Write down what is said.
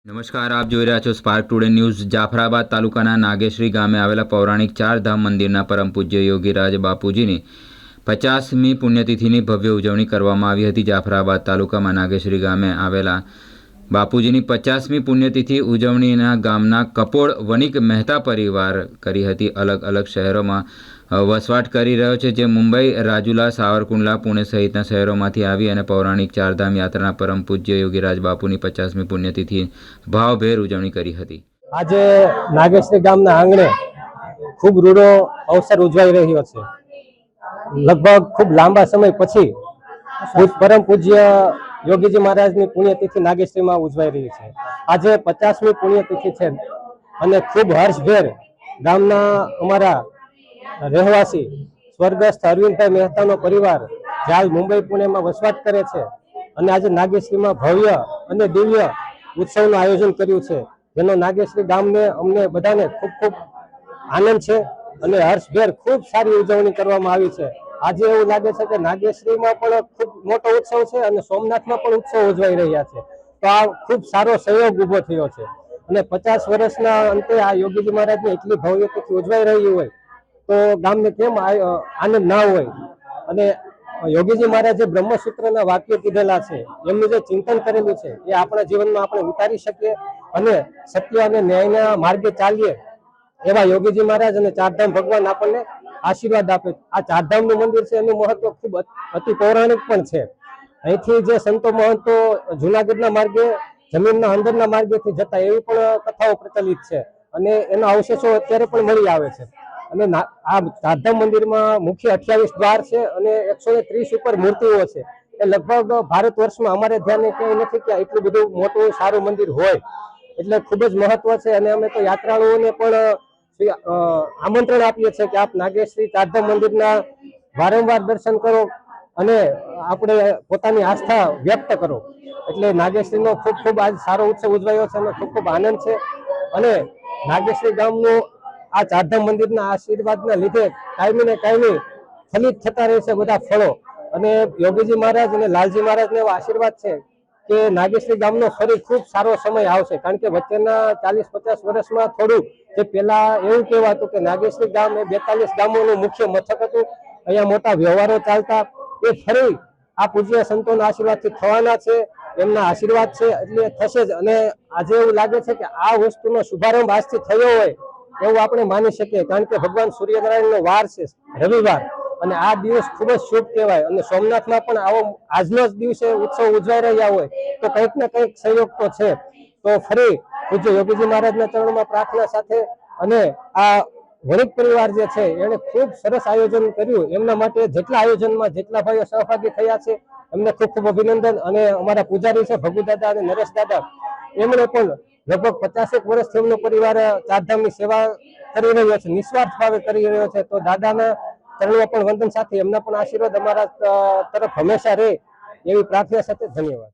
નમસ્કાર, આપ જોઈ રહ્યા છો સ્પાર્ક ટુડે ન્યૂઝ। જાફરાબાદ તાલુકાના નાગેશ્રી ગામે આવેલા પૌરાણિક ચારધામ મંદિરના પરમ પૂજ્ય યોગીરાજ બાપુજીની 50મી પુણ્યતિથિની ભવ્ય ઉજવણી કરવામાં આવી હતી। જાફરાબાદ તાલુકામાં નાગેશ્રી ગામે આવેલા બાપુજીની 50મી પુણ્યતિથિ ઉજવણીના ગામના કપોળ વણિક મહેતા પરિવાર કરી હતી। અલગ અલગ શહેરોમાં વસવાટ કરી રહ્યો છે, જે મુંબઈ, રાજુલા, સાવરકુંડલા, પુણે સહિતના શહેરોમાંથી આવી અને પૌરાણિક ચારધામ યાત્રાના પરમ પૂજ્ય યોગીરાજ બાપુની 50મી પુણ્યતિથિ ભાવભેર ઉજવણી કરી હતી। આજે નાગેશ્રી ગામના આંગણે ખૂબ રૂડો અવસર ઉજવાઈ રહ્યો છે। લગભગ ખૂબ લાંબા સમય પછી પરમ પૂજ્ય યોગીજી મહારાજની પુણ્યતિથિ નાગેશ્રીમાં ઉજવાઈ રહી છે। આજે 50મી પુણ્યતિથિ છે અને ખૂબ હર્ષભેર ગામના અમારા રહેવાસી સ્વર્ગસ્થ અરવિંદભાઈ મહેતાનો પરિવાર જે હાલ મુંબઈ, પુણેમાં વસવાટ કરે છે અને આજે નાગેશ્રીમાં ભવ્ય અને દિવ્ય ઉત્સવનું આયોજન કર્યું છે, જેનો નાગેશ્રી ગામને અમને બધાને ખૂબ ખૂબ આનંદ છે અને હર્ષભેર ખૂબ સારી ઉજવણી કરવામાં આવી છે। આજે એવું લાગે છે કે નાગેશ્રીમાં પણ ખૂબ મોટો ઉત્સવ છે અને સોમનાથમાં પણ ઉત્સવ ઉજવાઈ રહ્યા છે, તો આ ખૂબ સારો સહયોગ ઊભો થયો છે અને 50 વર્ષના અંતે આ યોગીજી મહારાજની એટલી ભવ્યતાથી ઉજવાઈ રહી હોય તો ગામને કેમ આનંદ ના હોય। અને યોગીજી મહારાજે બ્રહ્મસૂત્રના વાક્ય કીધેલા છે, એમનું જે ચિંતન કરેલું છે એ આપણા જીવનમાં આપણે ઉતારી શકીએ અને સત્ય અને ન્યાયના માર્ગે ચાલીએ એવા યોગીજી મહારાજ અને ચારધામ ભગવાન આપણને આશીર્વાદ આપે। આ ચારધામનું મંદિર છે એનું મહત્વ ખૂબ અતિ પૌરાણિક પણ છે। અહીંથી જે સંતો મહંતો જુનાગઢના માર્ગે, જમીનના અંદરના માર્ગેથી જતા એવી પણ કથાઓ પ્રચલિત છે અને એના અવશેષો અત્યારે પણ મળી આવે છે। અને આ ચારધામ મંદિરમાં મુખ્ય 28 દ્વાર છે અને 130 ઉપર મૂર્તિઓ છે। એ લગભગ ભારત વર્ષમાં અમારે ધ્યાને ક્યાંય નથી કે એટલું બધું મોટું સારું મંદિર હોય, એટલે ખૂબ જ મહત્વ છે। અને અમે તો યાત્રાળુઓને પણ આમંત્રણ આપીએ છીએ કે આપ નાગેશ્રી ચારધામ મંદિરના વારંવાર દર્શન કરો અને આપણે પોતાની આસ્થા વ્યક્ત કરો। એટલે નાગેશ્રીનો ખૂબ ખૂબ આજ સારો ઉત્સવ ઉજવાયો છે અને ખૂબ ખૂબ આનંદ છે અને નાગેશ્રી ગામનું આ ચારધામ મંદિરના આશીર્વાદના લીધે કાયમી ને કાયમી ફલિત થતા રહેશે બધા ફળો। અને યોગીજી મહારાજ અને લાલજી મહારાજને એવા આશીર્વાદ છે કે નાગેશ્રી ગામનો ફરી ખૂબ સારો સમય આવશે, કારણ કે વચ્ચેના 40-50 વર્ષમાં થોડું જે પેલા એવું કહેવાતું કે નાગેશ્રી ગામ એ 42 ગામોનું મુખ્ય મથક હતું, અહીંયા મોટા વ્યવહારો ચાલતા, એ ફરી આ પૂજ્ય સંતોના આશીર્વાદથી થવાના છે, એમના આશીર્વાદ છે એટલે થશે જ। અને આજે એવું લાગે છે કે આ વસ્તુનો શુભારંભ આજથી થયો હોય એવું આપણે માની શકીએ, કારણ કે ભગવાન સૂર્યનારાયણનો વાર છે રવિવાર અને આ દિવસ ખૂબ જ શુભ કહેવાય। અને સોમનાથમાં પણ આવો આજનો જ દિવસે ઉત્સવ ઉજવાઈ રહ્યા હોય તો કંઈક ને કંઈક સહયોગ તો છે। તો ફરી પૂજ્ય યોગીજી મહારાજના ચરણોમાં પ્રાર્થના સાથે અને આ વણિક પરિવાર જે છે એને ખૂબ સરસ આયોજન કર્યું, એમના માટે જેટલા આયોજનમાં જેટલા ભાઈઓ સહભાગી થયા છે એમને ખૂબ ખૂબ અભિનંદન। અને અમારા પૂજારી છે ભગુ દાદા અને નરેશ દાદા, એમણે પણ લગભગ 50 વર્ષથી એમનો પરિવાર ચારધામની સેવા કરી રહ્યો છે, નિસ્વાર્થ ભાવે કરી રહ્યો છે। તો દાદાના ચરણોમાં પણ વંદન સાથે એમના પણ આશીર્વાદ અમારા તરફ હંમેશા રહે એવી પ્રાર્થના સાથે ધન્યવાદ।